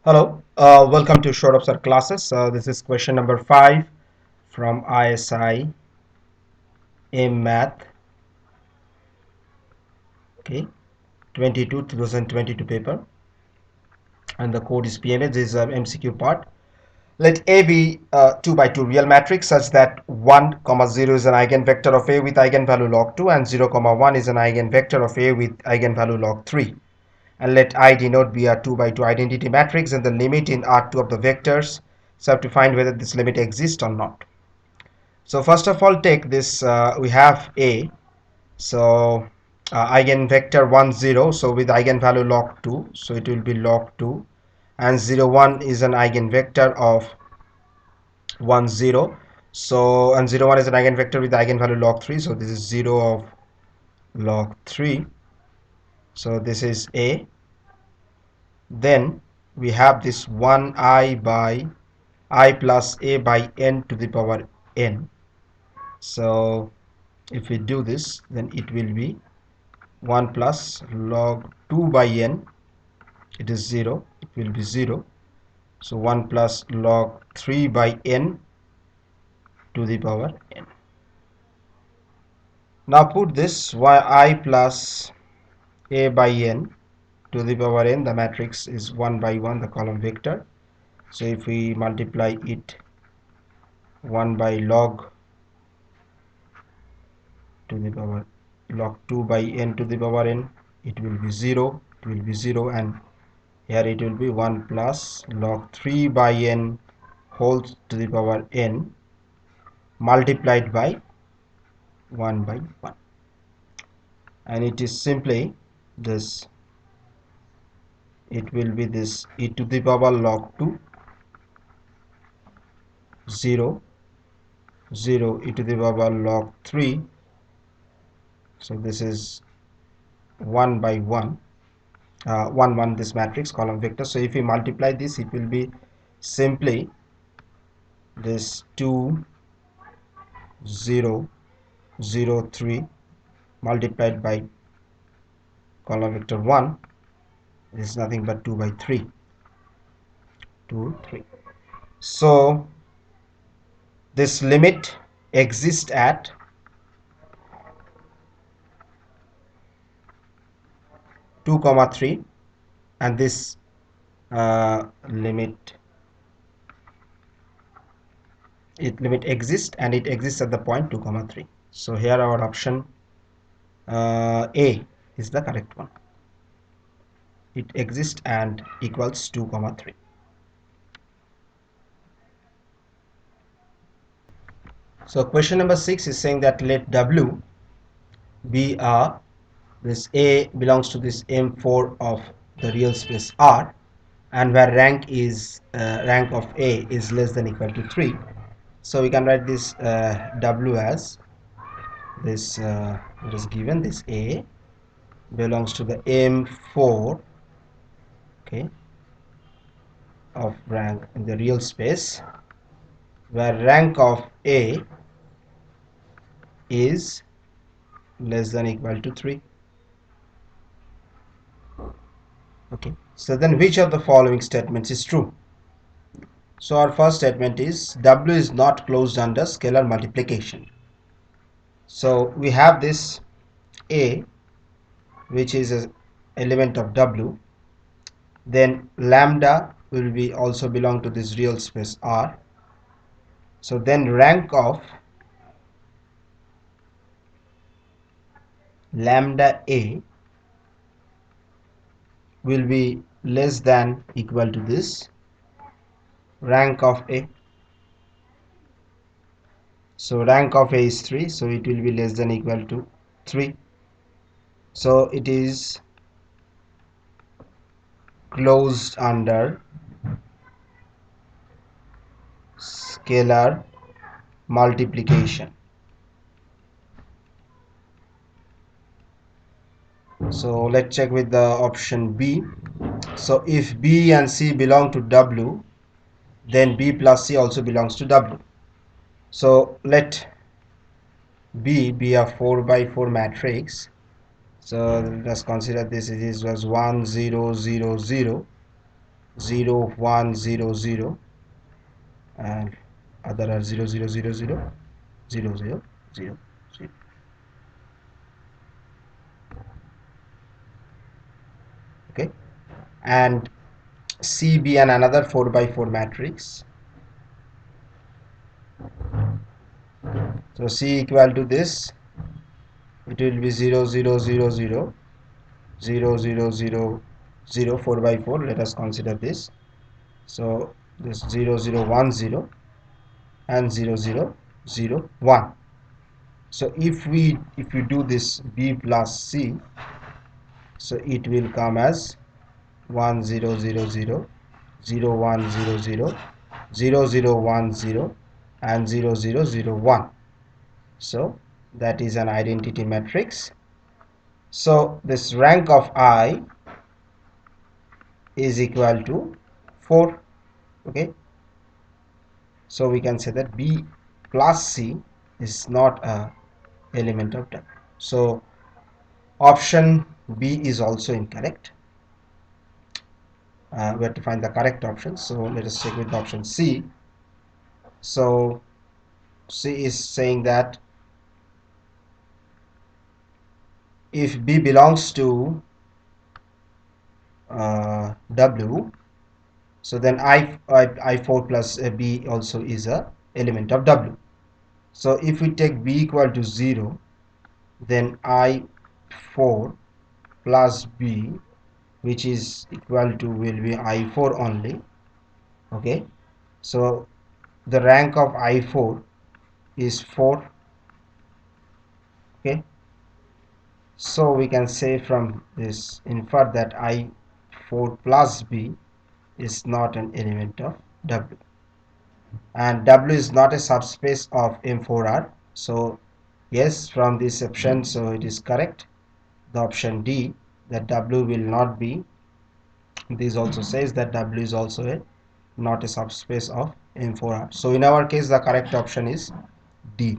Hello, welcome to Short Sir classes. This is question number 5 from ISI M.Math, okay, 2022 paper, and the code is PMA. This is MCQ part. Let A be 2 by 2 real matrix such that 1, 0 is an eigenvector of A with eigenvalue log 2 and 0, 1 is an eigenvector of A with eigenvalue log 3. And let I denote be a 2 by 2 identity matrix and the limit in R2 of the vectors. So I have to find whether this limit exists or not. So first of all, take this, we have A. So eigenvector 1 0, so with eigenvalue log 2, so it will be log 2, and 0 1 is an eigenvector of 1 0, so and 0 1 is an eigenvector with eigenvalue log 3, so this is 0 of log 3. So this is A. Then we have this 1 by I plus A by n to the power n. So if we do this, then it will be 1 plus log 2 by n, it is 0, it will be 0. So 1 plus log 3 by n to the power n. Now put this I plus A by n to the power n, the matrix is 1 by 1, the column vector. So if we multiply it 1 by log to the power log 2 by n to the power n, it will be 0, it will be 0, and here it will be 1 plus log 3 by n whole to the power n multiplied by 1 by 1, and it is simply this, it will be this e to the power log 2 0 0 e to the power log 3, so this is 1 by 1, 1 1, this matrix column vector. So if we multiply this, it will be simply this 2 0 0 3 multiplied by column vector 1, this is nothing but 2 by 3, 2 3. So this limit exists at 2 3, and this limit exists, and it exists at the point 2 3. So here our option A is the correct one. It exists and equals 2 3. So question number 6 is saying that let W be this A belongs to this M4 of the real space R, and where rank of A is less than equal to 3. So we can write this W as this, it is given this A belongs to the M4, okay, of rank in the real space where rank of A is less than equal to 3. Okay, so then which of the following statements is true? So our first statement is W is not closed under scalar multiplication. So we have this A, which is an element of W, then lambda will be also belong to this real space R. So then rank of lambda A will be less than equal to this rank of A. So rank of A is 3, so it will be less than equal to 3. So it is closed under scalar multiplication. So let's check with the option B. So if B and C belong to W, then B plus C also belongs to W. So let B be a 4 by 4 matrix. So let's consider this, it was 1 0 0 0. 0 1 0 0, and other are 0 0 0 0 0 0 0 0. Okay, and C be an another 4 by 4 matrix. So C equal to this, it will be 0 0 0 0 0 0 0 0 4 by 4. Let us consider this. So this 0 0 1 0 and 0 0 0 1. So if we do this B plus C, so it will come as 1 0 0 0 0 1 0 0 0 0 1 0 and 0 0 0 1. So that is an identity matrix. So this rank of I is equal to 4. Okay, so we can say that B plus C is not a element of W. So option B is also incorrect. We have to find the correct option, so let us check with option C. So C is saying that if B belongs to W, so then I4 plus B also is a element of W. So if we take B equal to 0, then I4 plus B, which is equal to, will be I4 only. Okay, so the rank of I4 is 4. Okay, so we can say from this infer that I4 plus B is not an element of W, and W is not a subspace of M4R. So yes, from this option, so it is correct, the option D, that W will not be. This also says that W is also not a subspace of M4R. So in our case, the correct option is D.